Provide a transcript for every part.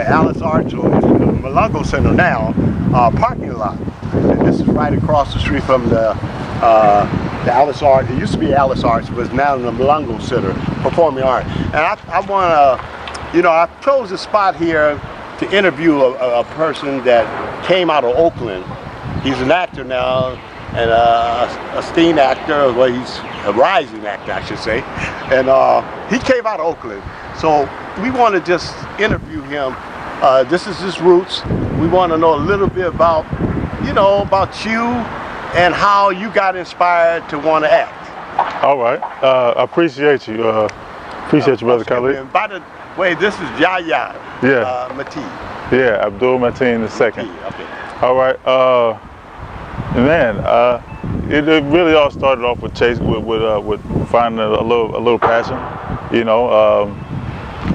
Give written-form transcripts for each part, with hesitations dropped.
Alice Arts, or it's the Malonga Center now, parking lot. And this is right across the street from the Alice Arts. It used to be Alice Arts, but it's now the Malonga Center, Performing Art. And I want to, I chose this spot here to interview a person that came out of Oakland. He's an actor now, and a esteemed actor. Well, he's a rising actor, I should say. And he came out of Oakland. So we want to just interview him. This is his roots. We want to know a little bit about, about you and how you got inspired to want to act. All right. I appreciate you. Appreciate you, Brother Khalid. And by the way, this is Yahya Abdul-Mateen II. Okay. All right. It really all started off with with finding a little passion.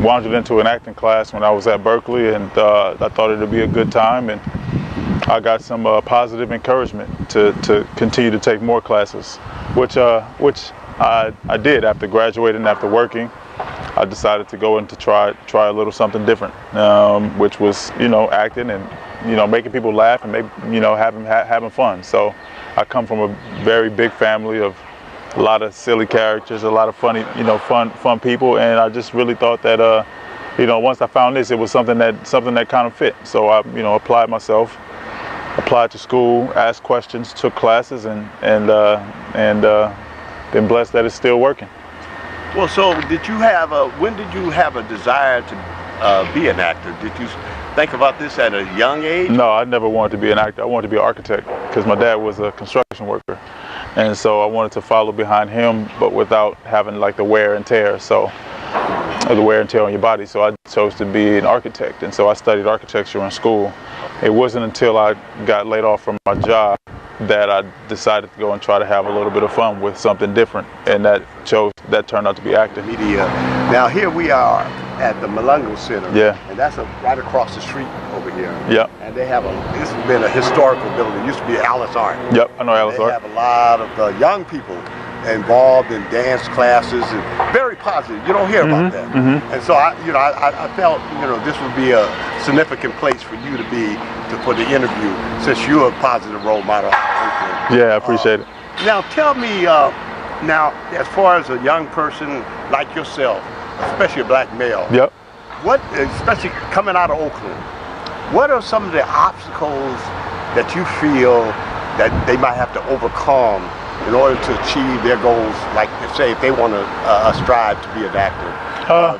Wandered into an acting class when I was at Berkeley, and I thought it would be a good time, and I got some positive encouragement to continue to take more classes, which I did after graduating, after working. I decided to go and to try a little something different, which was acting and making people laugh and having fun. So I come from a very big family of a lot of silly characters, a lot of funny, fun people, and I just really thought that, once I found this, it was something that kind of fit. So I, applied myself, applied to school, asked questions, took classes, and been blessed that it's still working. Well, so when did you have a desire to be an actor? Did you think about this at a young age? No, I never wanted to be an actor. I wanted to be an architect because my dad was a construction worker. And so I wanted to follow behind him, but without having like the wear and tear. Or the wear and tear on your body. So I chose to be an architect. And so I studied architecture in school. It wasn't until I got laid off from my job that I decided to go and try to have a little bit of fun with something different. And that turned out to be acting. Media. Now here we are at the Malonga Center. Yeah. And that's right across the street over here. Yep. And they have this has been a historical building. It used to be Alice Art. Yep, I know Alice Art. They have a lot of young people involved in dance classes, and very positive. You don't hear about that. Mm-hmm. And so I felt this would be a significant place for you to be for the interview, since you're a positive role model. Yeah, I appreciate it. Now tell me, now as far as a young person like yourself, especially a black male. Yep. Especially coming out of Oakland, what are some of the obstacles that you feel that they might have to overcome in order to achieve their goals, like say if they want to strive to be an actor?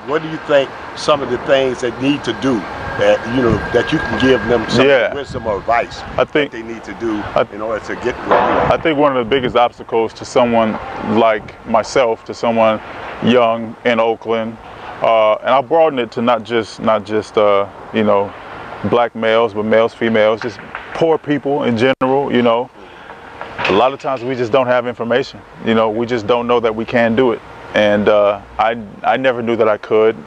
What do you think some of the things they need to do that you can give them some wisdom or advice that they need to do in order to get where you are? I think one of the biggest obstacles to someone like myself, to someone young in Oakland, and I'll broaden it to not just black males, but males, females, just poor people in general. A lot of times we just don't have information. We just don't know that we can do it. And I never knew that I could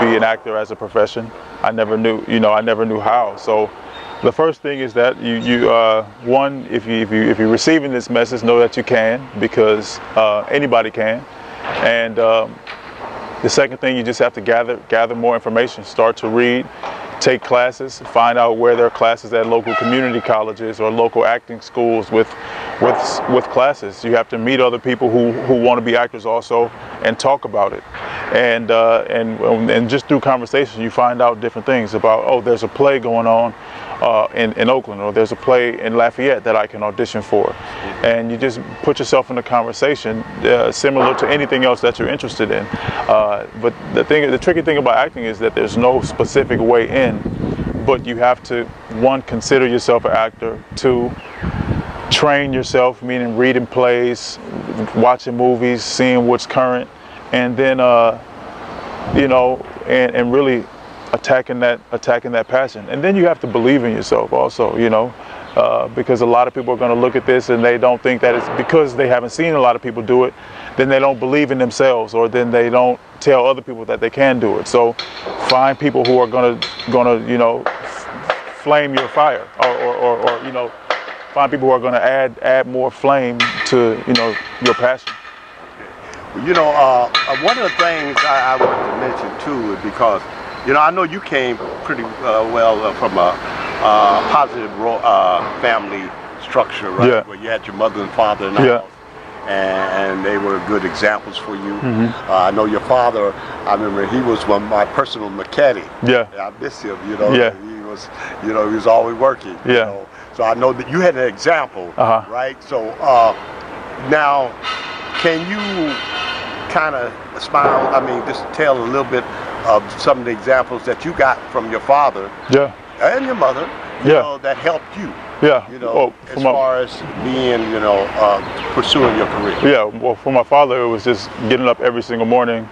be an actor as a profession. I never knew how. So the first thing is that one, if you're receiving this message, know that you can, because anybody can. And the second thing, you just have to gather more information, start to read, take classes, find out where there are classes at local community colleges or local acting schools with classes. You have to meet other people who want to be actors also and talk about it. And just through conversation, you find out different things about, oh, there's a play going on in Oakland, or there's a play in Lafayette that I can audition for. And you just put yourself in a conversation similar to anything else that you're interested in. But the tricky thing about acting is that there's no specific way in, but you have to, one, consider yourself an actor, two, train yourself, meaning reading plays, watching movies, seeing what's current, and then and really attacking that passion. And then you have to believe in yourself also, because a lot of people are going to look at this and they don't think that it's because they haven't seen a lot of people do it, then they don't believe in themselves, or then they don't tell other people that they can do it. So find people who are going to flame your fire, or find people who are going to add more flame to your passion. One of the things I wanted to mention too is because You know, I know you came pretty well from a positive family structure, right? Yeah. Where you had your mother and father in the Yeah. house, and they were good examples for you. I know your father. I remember he was my personal mechanic. Yeah. I miss him. You know, Yeah. he was, you know, he was always working. Yeah. You know? So I know that you had an example, right? So now, can you kind of smile? I mean, just tell a little bit of some of the examples that you got from your father, and your mother, you know, that helped you. Yeah. You know, as far as being, you know, pursuing your career. Yeah. Well, for my father, it was just getting up every single morning.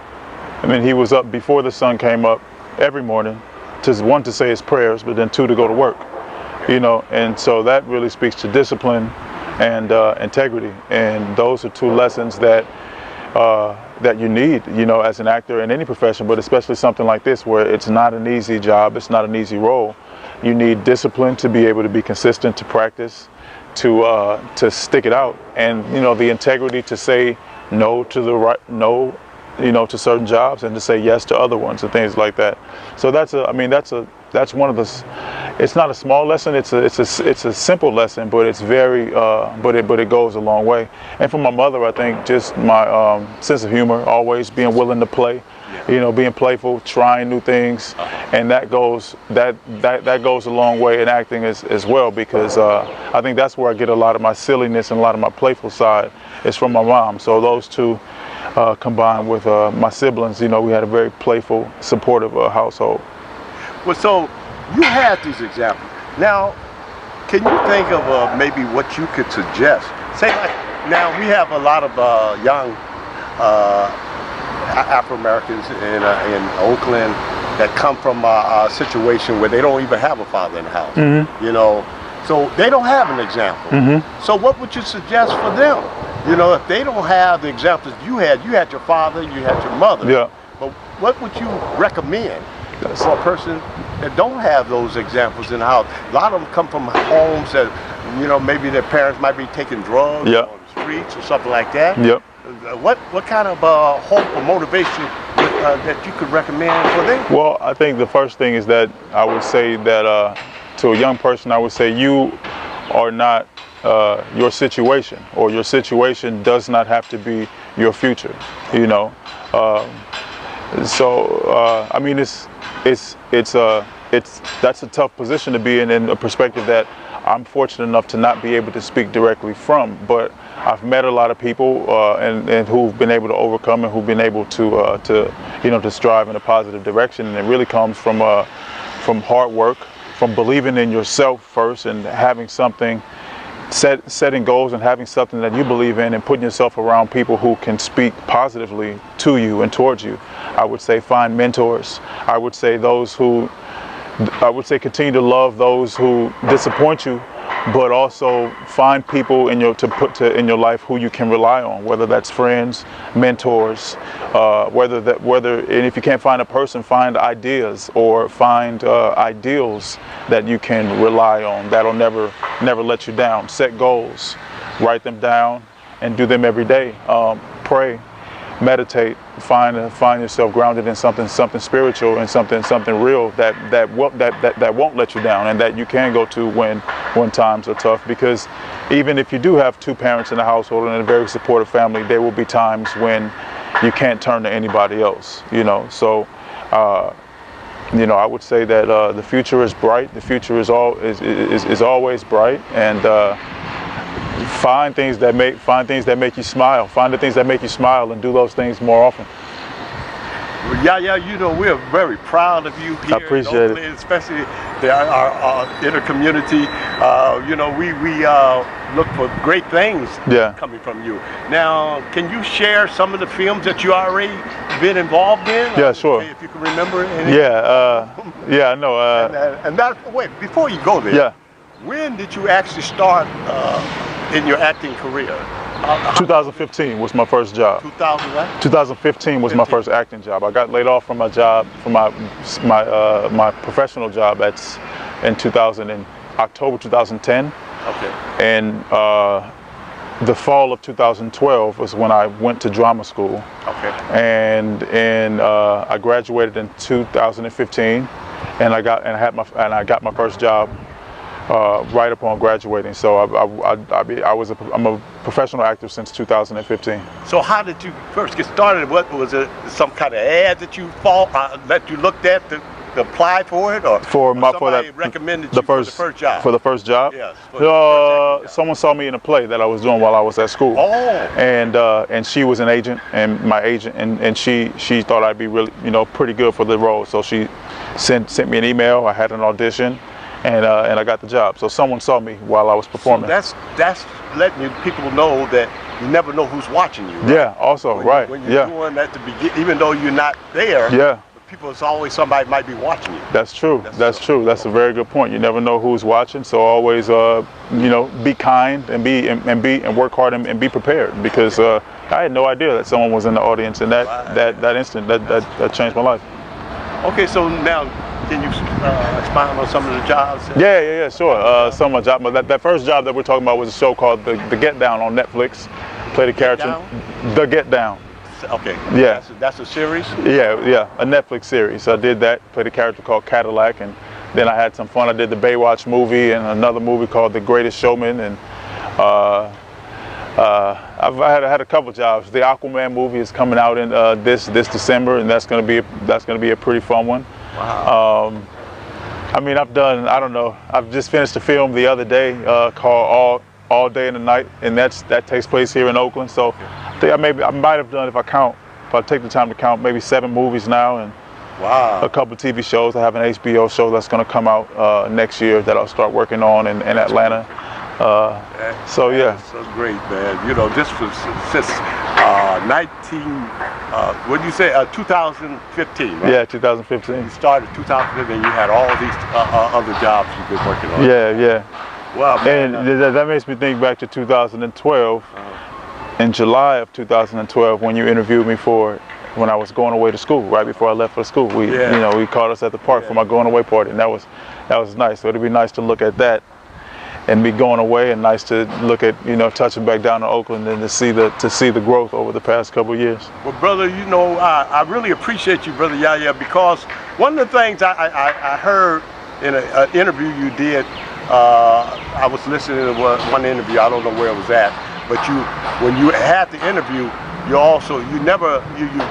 I mean, he was up before the sun came up every morning, one, to say his prayers, but then two, to go to work. You know, and so that really speaks to discipline and integrity, and those are two lessons that that you need, you know, as an actor in any profession, but especially something like this where it's not an easy job, it's not an easy role. You need discipline to be able to be consistent, to practice, to stick it out, and you know, the integrity to say no to you know, to certain jobs, and to say yes to other ones and things like that. So that's one of the. It's not a small lesson. It's a simple lesson, but it's very but it goes a long way. And for my mother, I think just my sense of humor, always being willing to play, you know, being playful, trying new things, and that goes a long way in acting as well, because I think that's where I get a lot of my silliness and a lot of my playful side is from my mom. So those two combined with my siblings, you know, we had a very playful, supportive household. Well, so you had these examples. Now, can you think of maybe what you could suggest? Say, like, now we have a lot of young Afro-Americans in Oakland that come from a situation where they don't even have a father in the house. You know, so they don't have an example. So what would you suggest for them? You know, if they don't have the examples you had your father, you had your mother. Yeah. But what would you recommend for a person that don't have those examples in the house? A lot of them come from homes that, you know, maybe their parents might be taking drugs on the streets or something like that. What kind of hope or motivation that you could recommend for them? Well, I think the first thing is that I would say that to a young person, I would say you are not your situation, or your situation does not have to be your future. You know, so I mean, that's a tough position to be in a perspective that I'm fortunate enough to not be able to speak directly from, but I've met a lot of people and who've been able to overcome and who've been able to you know, to strive in a positive direction, and it really comes from hard work, from believing in yourself first, and having something, setting goals and having something that you believe in, and putting yourself around people who can speak positively to you and towards you. I would say find mentors. I would say continue to love those who disappoint you, but also find people in your life who you can rely on, whether that's friends, mentors, and if you can't find a person, find ideas or find ideals that you can rely on that'll never let you down. Set goals, write them down, and do them every day. Pray, meditate, find yourself grounded in something spiritual and something real that won't let you down, and that you can go to when times are tough. Because even if you do have two parents in the household and a very supportive family, there will be times when you can't turn to anybody else. You know, so you know, I would say that the future is bright. The future is always bright, and find things that make you smile. Find the things that make you smile, and do those things more often. Well, yeah, you know, we're very proud of you here. I appreciate it, especially our inner community. You know, we look for great things coming from you. Now, can you share some of the films that you already been involved in? Yeah, sure. If you can remember any. Yeah, I know. And that, wait, before you go there, when did you actually start in your acting career? 2015 was my first job. 2015 was my first acting job. I got laid off from my job, from my professional job in October 2010. Okay. And the fall of 2012 was when I went to drama school. Okay. And I graduated in 2015, and I got my first job right upon graduating. So I'm a professional actor since 2015. So how did you first get started? What was it? Some kind of ad that you looked at to apply for it, or somebody recommended you for the first job? For the first job? Yes. Someone saw me in a play that I was doing while I was at school. Oh. And she was an agent, and my agent, and she thought I'd be really, pretty good for the role. So she sent me an email. I had an audition, and I got the job. So someone saw me while I was performing. So that's letting people know that you never know who's watching you. Right? Yeah. Also, right. When you're doing that to begin, even though you're not there. Yeah. It's always somebody might be watching you. That's true. That's true. That's a very good point. You never know who's watching, so always, be kind and work hard and be prepared, because I had no idea that someone was in the audience in that instant. That changed my life. Okay, so now can you expound on some of the jobs? Yeah, sure. Some of my jobs, but that first job that we're talking about was a show called The Get Down on Netflix. Played a character, The Get Down. Okay. Yeah. That's a series? Yeah, a Netflix series. I did that, played a character called Cadillac, and then I had some fun. I did the Baywatch movie and another movie called The Greatest Showman, and I've had a couple jobs. The Aquaman movie is coming out in this December, and that's gonna be a pretty fun one. Wow. I've just finished a film the other day called All Day and the Night, and that takes place here in Oakland. So I think I might have done, if I take the time to count, maybe 7 movies now, and a couple TV shows. I have an HBO show that's going to come out next year that I'll start working on in Atlanta. So yeah. That's so great, man. This was since 2015, right? Yeah, 2015. You started 2015, and you had all these other jobs you've been working on. Yeah. Wow, man. And that makes me think back to 2012. In July of 2012, when you interviewed me when I was going away to school, right before I left for school, we caught us at the park for my going away party, and that was nice. So it'd be nice to look at that and be going away, and nice to look at touching back down to Oakland and to see the growth over the past couple of years. Well, brother, I really appreciate you, Brother Yahya, because one of the things I heard in an interview you did. I was listening to one interview. I don't know where it was at, but when you had the interview, you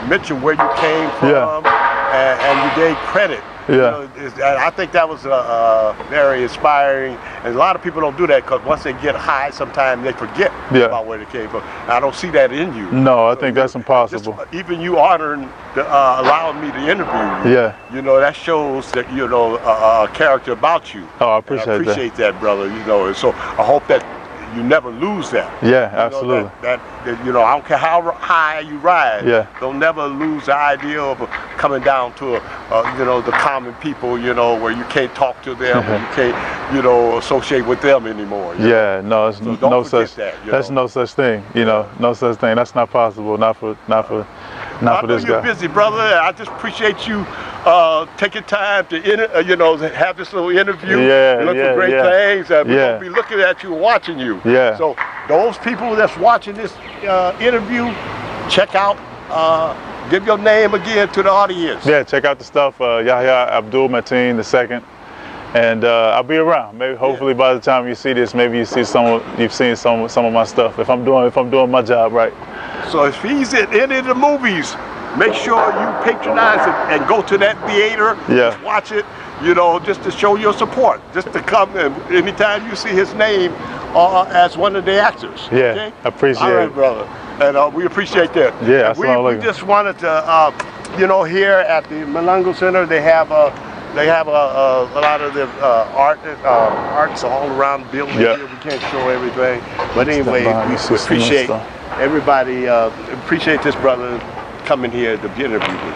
mentioned where you came from, and you gave credit. Yeah. I think that was very inspiring, and a lot of people don't do that, because once they get high, sometimes they forget about where they came from. I don't see that in you. No, I think that's impossible. Even you honoring, allowing me to interview you. Yeah. That shows that a character about you. Oh, I appreciate that, brother. And so I hope that you never lose that. Yeah, absolutely. That I don't care how high you ride. Yeah. Don't never lose the idea of coming down to the common people. Where you can't talk to them, or you can't associate with them anymore. Yeah. No, it's so no such. That's no such thing. No such thing. That's not possible. Not for this guy. You're busy, brother. I just appreciate you taking time to have this little interview. Look for great things. We're gonna be looking at you and watching you. Yeah. So those people that's watching this interview, check out. Give your name again to the audience. Yeah, check out the stuff. Yahya Abdul-Mateen II, and I'll be around. Maybe, hopefully, by the time you see this, maybe you've seen some of my stuff. If I'm doing my job right. So if he's in any of the movies, make sure you patronize it and go to that theater. Yeah. Watch it. Just to show your support. Just to come and anytime you see his name as one of the actors. Yeah, okay? I appreciate it. All right, brother. And we appreciate that. Yeah, we just wanted to, here at the Malonga Center, they have a lot of the arts all around the building. Yeah. Here. We can't show everything, but anyway, we appreciate everybody. Appreciate this brother coming here to interview me.